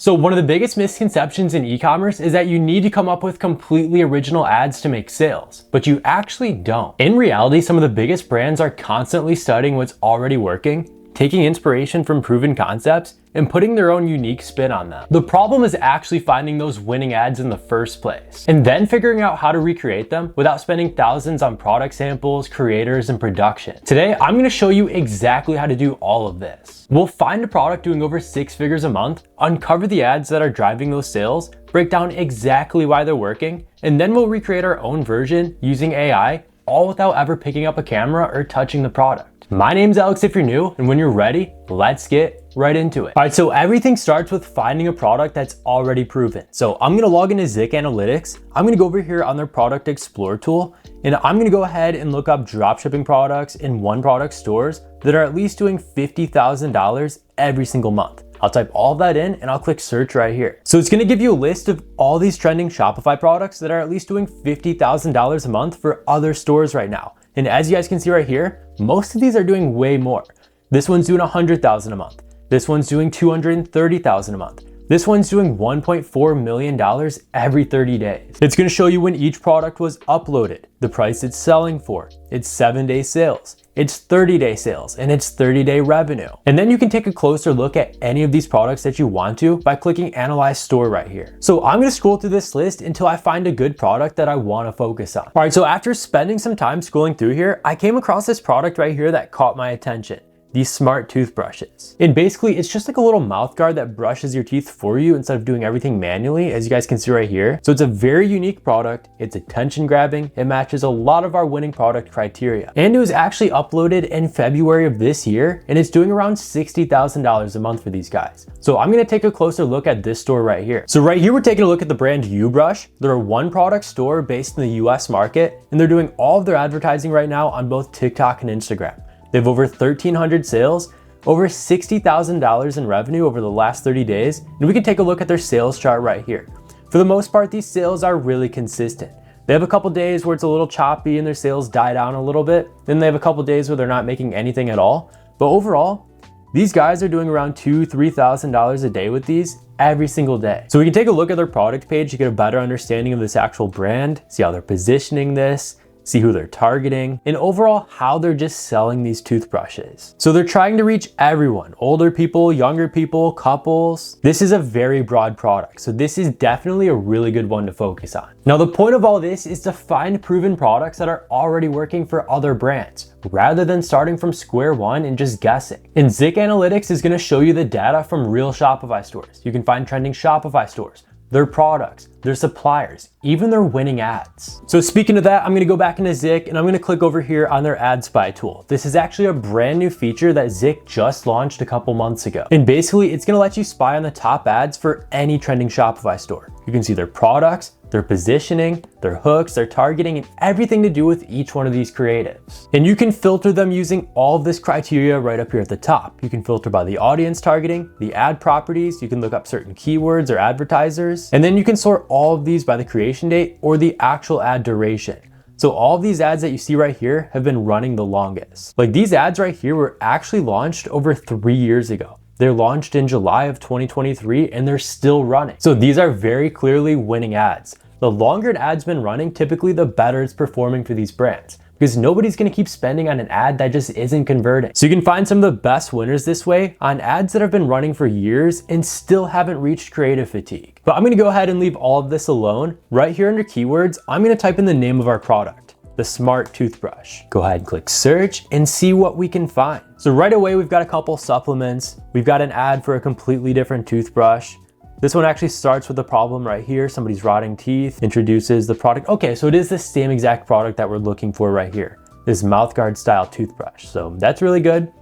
So one of the biggest misconceptions in e-commerce is that you need to come up with completely original ads to make sales, but you actually don't. In reality, some of the biggest brands are constantly studying what's already working, taking inspiration from proven concepts, and putting their own unique spin on them. The problem is actually finding those winning ads in the first place, and then figuring out how to recreate them without spending thousands on product samples, creators, and production. Today, I'm gonna show you exactly how to do all of this. We'll find a product doing over 6 figures a month, uncover the ads that are driving those sales, break down exactly why they're working, and then we'll recreate our own version using AI, all without ever picking up a camera or touching the product. My name's Alex if you're new, and when you're ready, let's get right into it. All right, so everything starts with finding a product that's already proven. So I'm gonna log into Zik Analytics. I'm gonna go over here on their Product Explorer tool, and I'm gonna go ahead and look up dropshipping products in one product stores that are at least doing $50,000 every single month. I'll type all that in and I'll click search right here. So it's gonna give you a list of all these trending Shopify products that are at least doing $50,000 a month for other stores right now. And as you guys can see right here, most of these are doing way more. This one's doing $100,000 a month. This one's doing $230,000 a month. This one's doing $1.4 million every 30 days. It's gonna show you when each product was uploaded, the price it's selling for, its 7-day sales, its 30-day sales, and its 30-day revenue. And then you can take a closer look at any of these products that you want to by clicking Analyze Store right here. So I'm gonna scroll through this list until I find a good product that I wanna focus on. All right, so after spending some time scrolling through here, I came across this product right here that caught my attention. These smart toothbrushes. And basically it's just like a little mouth guard that brushes your teeth for you instead of doing everything manually, as you guys can see right here. So it's a very unique product. It's attention grabbing. It matches a lot of our winning product criteria. And it was actually uploaded in February of this year, and it's doing around $60,000 a month for these guys. So I'm gonna take a closer look at this store right here. So right here, we're taking a look at the brand UBrush. They're a one product store based in the US market, and they're doing all of their advertising right now on both TikTok and Instagram. They have over 1,300 sales, over $60,000 in revenue over the last 30 days, and we can take a look at their sales chart right here. For the most part, these sales are really consistent. They have a couple days where it's a little choppy and their sales die down a little bit. Then they have a couple days where they're not making anything at all. But overall, these guys are doing around $2,000 to $3,000 a day with these every single day. So we can take a look at their product page to get a better understanding of this actual brand, see how they're positioning this, see who they're targeting, and overall how they're just selling these toothbrushes. So they're trying to reach everyone, older people, younger people, couples. This is a very broad product, so this is definitely a really good one to focus on. Now the point of all this is to find proven products that are already working for other brands, rather than starting from square one and just guessing. And Zik Analytics is gonna show you the data from real Shopify stores. You can find trending Shopify stores, their products, their suppliers, even their winning ads. So speaking of that, I'm gonna go back into Zik and I'm gonna click over here on their Ad Spy tool. This is actually a brand new feature that Zik just launched a couple months ago. And basically it's gonna let you spy on the top ads for any trending Shopify store. You can see their products, their positioning, their hooks, their targeting, and everything to do with each one of these creatives. And you can filter them using all of this criteria right up here at the top. You can filter by the audience targeting, the ad properties, you can look up certain keywords or advertisers, and then you can sort all of these by the creation date or the actual ad duration. So all of these ads that you see right here have been running the longest. Like these ads right here were actually launched over 3 years ago. They're launched in July of 2023 and they're still running. So these are very clearly winning ads. The longer an ad's been running, typically the better it's performing for these brands, because nobody's gonna keep spending on an ad that just isn't converting. So you can find some of the best winners this way on ads that have been running for years and still haven't reached creative fatigue. But I'm gonna go ahead and leave all of this alone. Right here under keywords, I'm gonna type in the name of our product, the smart toothbrush. Go ahead and click search and see what we can find. So right away, we've got a couple supplements. We've got an ad for a completely different toothbrush. This one actually starts with a problem right here. Somebody's rotting teeth, introduces the product. Okay, so it is the same exact product that we're looking for right here, this mouthguard style toothbrush. So that's really good.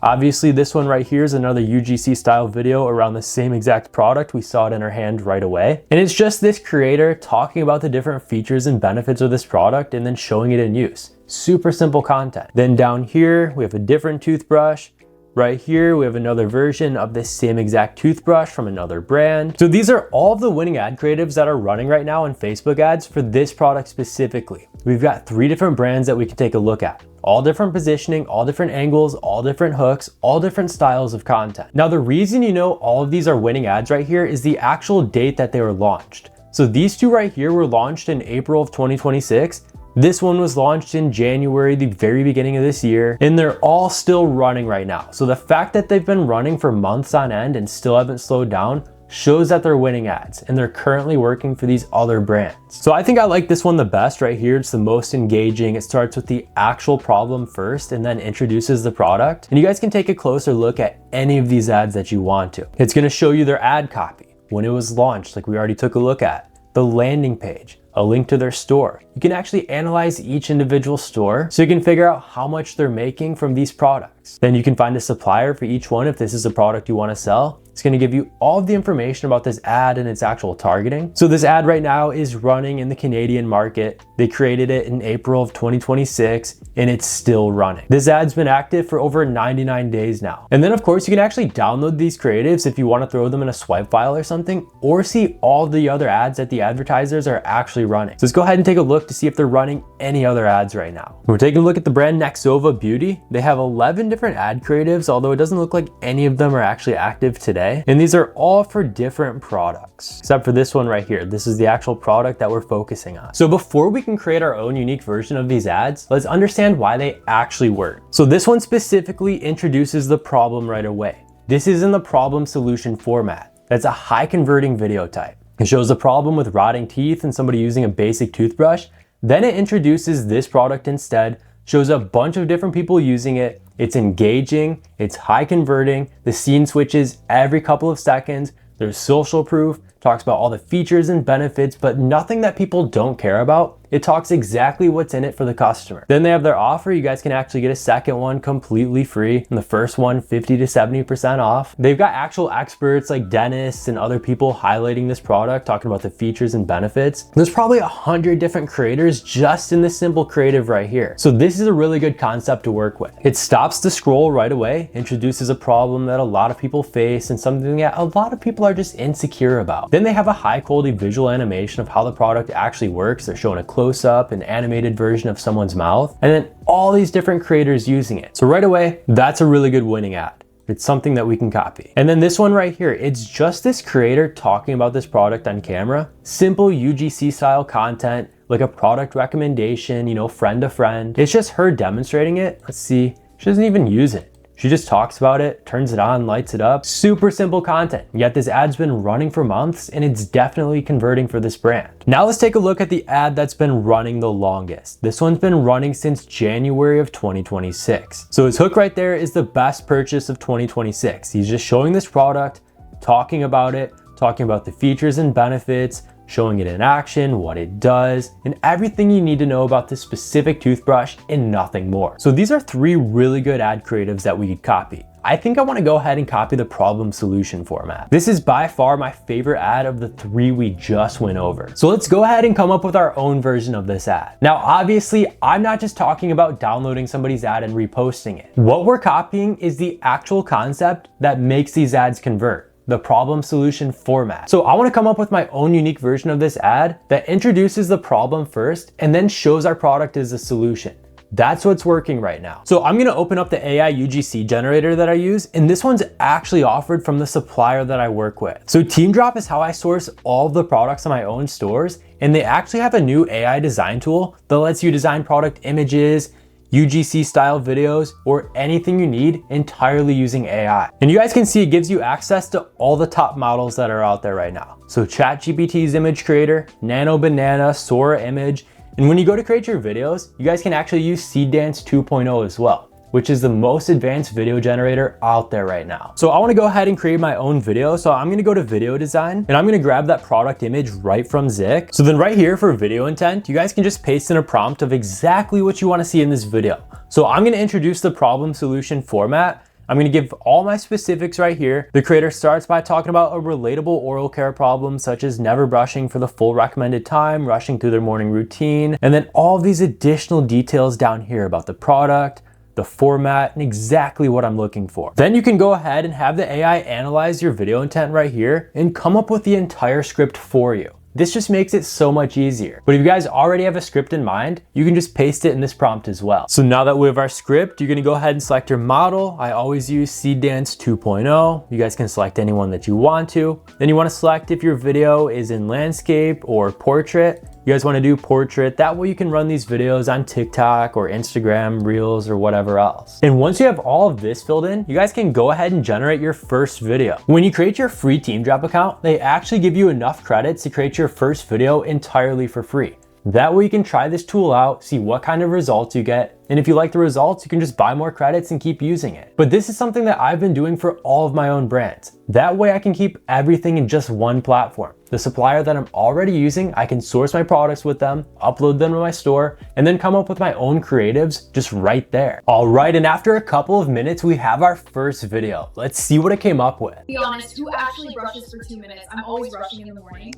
Obviously, this one right here is another UGC style video around the same exact product. We saw it in our hand right away. And it's just this creator talking about the different features and benefits of this product and then showing it in use. Super simple content. Then down here, we have a different toothbrush. Right here, we have another version of this same exact toothbrush from another brand. So these are all of the winning ad creatives that are running right now in Facebook ads for this product specifically. We've got 3 different brands that we can take a look at. All different positioning, all different angles, all different hooks, all different styles of content. Now, the reason you know all of these are winning ads right here is the actual date that they were launched. So these two right here were launched in April of 2026. This one was launched in January, the very beginning of this year, and they're all still running right now. So the fact that they've been running for months on end and still haven't slowed down shows that they're winning ads, and they're currently working for these other brands. So I think I like this one the best right here. It's the most engaging. It starts with the actual problem first and then introduces the product. And you guys can take a closer look at any of these ads that you want to. It's gonna show you their ad copy, when it was launched, like we already took a look at, the landing page, a link to their store. You can actually analyze each individual store so you can figure out how much they're making from these products. Then you can find a supplier for each one if this is a product you want to sell. It's going to give you all of the information about this ad and its actual targeting. So this ad right now is running in the Canadian market. They created it in April of 2026 and it's still running. This ad's been active for over 99 days now. And then of course you can actually download these creatives if you want to throw them in a swipe file or something, or see all the other ads that the advertisers are actually running. So let's go ahead and take a look to see if they're running any other ads right now. We're taking a look at the brand Nexova Beauty. They have 11 different ad creatives, although it doesn't look like any of them are actually active today. And these are all for different products, except for this one right here. This is the actual product that we're focusing on. So before we can create our own unique version of these ads, let's understand why they actually work. So this one specifically introduces the problem right away. This is in the problem solution format. That's a high converting video type. It shows the problem with rotting teeth and somebody using a basic toothbrush. Then it introduces this product instead, shows a bunch of different people using it. It's engaging, it's high converting, the scene switches every couple of seconds, there's social proof, talks about all the features and benefits, but nothing that people don't care about. It talks exactly what's in it for the customer. Then they have their offer. You guys can actually get a second one completely free, and the first one 50 to 70% off. They've got actual experts like dentists and other people highlighting this product, talking about the features and benefits. There's probably 100 different creators just in this simple creative right here. So this is a really good concept to work with. It stops the scroll right away, introduces a problem that a lot of people face and something that a lot of people are just insecure about. Then they have a high quality visual animation of how the product actually works. They're showing a close-up, an animated version of someone's mouth, and then all these different creators using it. So right away, that's a really good winning ad. It's something that we can copy. And then this one right here, it's just this creator talking about this product on camera. Simple UGC style content, like a product recommendation, you know, friend to friend. It's just her demonstrating it. Let's see, she doesn't even use it. She just talks about it, turns it on, lights it up. Super simple content. Yet this ad's been running for months and it's definitely converting for this brand. Now let's take a look at the ad that's been running the longest. This one's been running since January of 2026. So his hook right there is the best purchase of 2026. He's just showing this product, talking about it, talking about the features and benefits, showing it in action, what it does, and everything you need to know about this specific toothbrush and nothing more. So these are 3 really good ad creatives that we could copy. I think I want to go ahead and copy the problem solution format. This is by far my favorite ad of the 3 we just went over. So let's go ahead and come up with our own version of this ad. Now, obviously, I'm not just talking about downloading somebody's ad and reposting it. What we're copying is the actual concept that makes these ads convert. The problem solution format. So I want to come up with my own unique version of this ad that introduces the problem first and then shows our product as a solution. That's what's working right now. So I'm gonna open up the AI UGC generator that I use, and this one's actually offered from the supplier that I work with. So Teemdrop is how I source all of the products in my own stores, and they actually have a new AI design tool that lets you design product images, UGC style videos, or anything you need entirely using AI. And you guys can see it gives you access to all the top models that are out there right now. So ChatGPT's image creator, Nano Banana, Sora image, and when you go to create your videos, you guys can actually use Seedance 2.0 as well, which is the most advanced video generator out there right now. So I wanna go ahead and create my own video. So I'm gonna go to video design and I'm gonna grab that product image right from Zik. So then right here for video intent, you guys can just paste in a prompt of exactly what you wanna see in this video. So I'm gonna introduce the problem solution format. I'm gonna give all my specifics right here. The creator starts by talking about a relatable oral care problem such as never brushing for the full recommended time, rushing through their morning routine, and then all these additional details down here about the product, the format, and exactly what I'm looking for. Then you can go ahead and have the AI analyze your video intent right here and come up with the entire script for you. This just makes it so much easier. But if you guys already have a script in mind, you can just paste it in this prompt as well. So now that we have our script, you're gonna go ahead and select your model. I always use Seed Dance 2.0. You guys can select anyone that you want to. Then you wanna select if your video is in landscape or portrait. You guys wanna do portrait, that way you can run these videos on TikTok or Instagram, Reels, or whatever else. And once you have all of this filled in, you guys can go ahead and generate your first video. When you create your free Teemdrop account, they actually give you enough credits to create your first video entirely for free. That way you can try this tool out, see what kind of results you get, and if you like the results, you can just buy more credits and keep using it. But this is something that I've been doing for all of my own brands. That way I can keep everything in just one platform. The supplier that I'm already using, I can source my products with them, upload them to my store, and then come up with my own creatives just right there. All right, and after a couple of minutes, we have our first video. Let's see what it came up with. Be honest, who actually brushes for 2 minutes? I'm always rushing in the morning.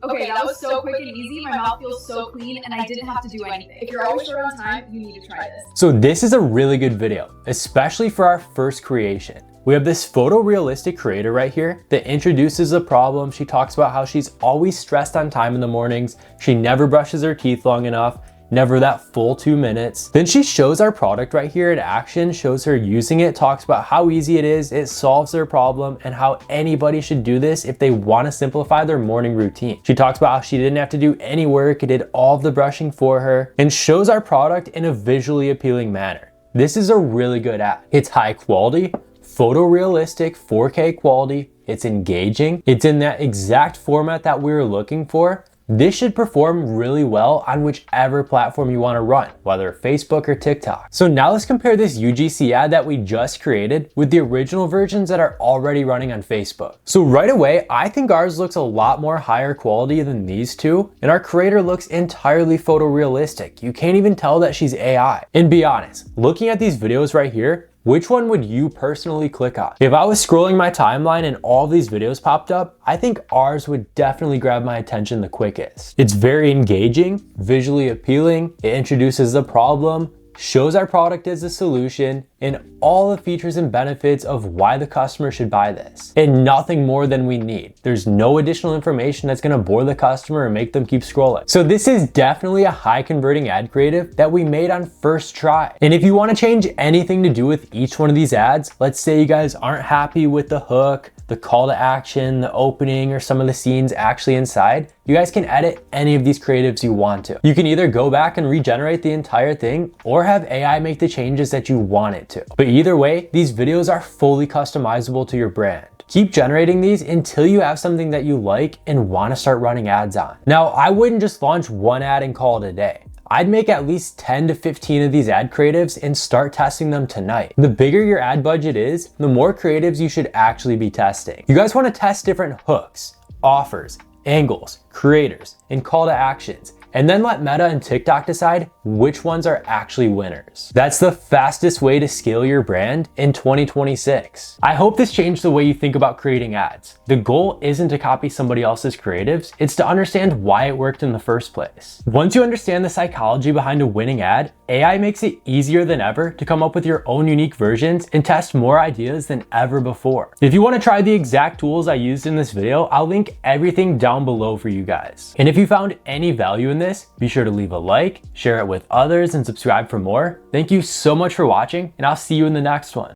Okay, that was so quick and easy. My mouth feels so clean and I didn't have to do anything. If you're always short on time, you need to try this. So this is a really good video, especially for our first creation. We have this photorealistic creator right here that introduces the problem. She talks about how she's always stressed on time in the mornings. She never brushes her teeth long enough. Never that full 2 minutes. Then she shows our product right here in action, shows her using it, talks about how easy it is, it solves their problem, and how anybody should do this if they want to simplify their morning routine. She talks about how she didn't have to do any work, it did all of the brushing for her, and shows our product in a visually appealing manner. This is a really good ad. It's high quality, photorealistic, 4K quality, it's engaging, it's in that exact format that we were looking for. This should perform really well on whichever platform you want to run, whether Facebook or TikTok. So now let's compare this UGC ad that we just created with the original versions that are already running on Facebook. So right away, I think ours looks a lot more higher quality than these two, and our creator looks entirely photorealistic. You can't even tell that she's AI. And be honest, looking at these videos right here, which one would you personally click on? If I was scrolling my timeline and all these videos popped up, I think ours would definitely grab my attention the quickest. It's very engaging, visually appealing, it introduces the problem, shows our product as a solution, and all the features and benefits of why the customer should buy this. And nothing more than we need. There's no additional information that's gonna bore the customer and make them keep scrolling. So this is definitely a high converting ad creative that we made on first try. And if you wanna change anything to do with each one of these ads, let's say you guys aren't happy with the hook, the call to action, the opening, or some of the scenes actually inside, you guys can edit any of these creatives you want to. You can either go back and regenerate the entire thing or have AI make the changes that you want it to. But either way, these videos are fully customizable to your brand. Keep generating these until you have something that you like and want to start running ads on. Now, I wouldn't just launch one ad and call it a day. I'd make at least 10 to 15 of these ad creatives and start testing them tonight. The bigger your ad budget is, the more creatives you should actually be testing. You guys want to test different hooks, offers, angles, creators, and call to actions, and then let Meta and TikTok decide which ones are actually winners. That's the fastest way to scale your brand in 2026. I hope this changed the way you think about creating ads. The goal isn't to copy somebody else's creatives, it's to understand why it worked in the first place. Once you understand the psychology behind a winning ad, AI makes it easier than ever to come up with your own unique versions and test more ideas than ever before. If you want to try the exact tools I used in this video, I'll link everything down below for you guys. And if you found any value in this, be sure to leave a like, share it with others, and subscribe for more. Thank you so much for watching, and I'll see you in the next one.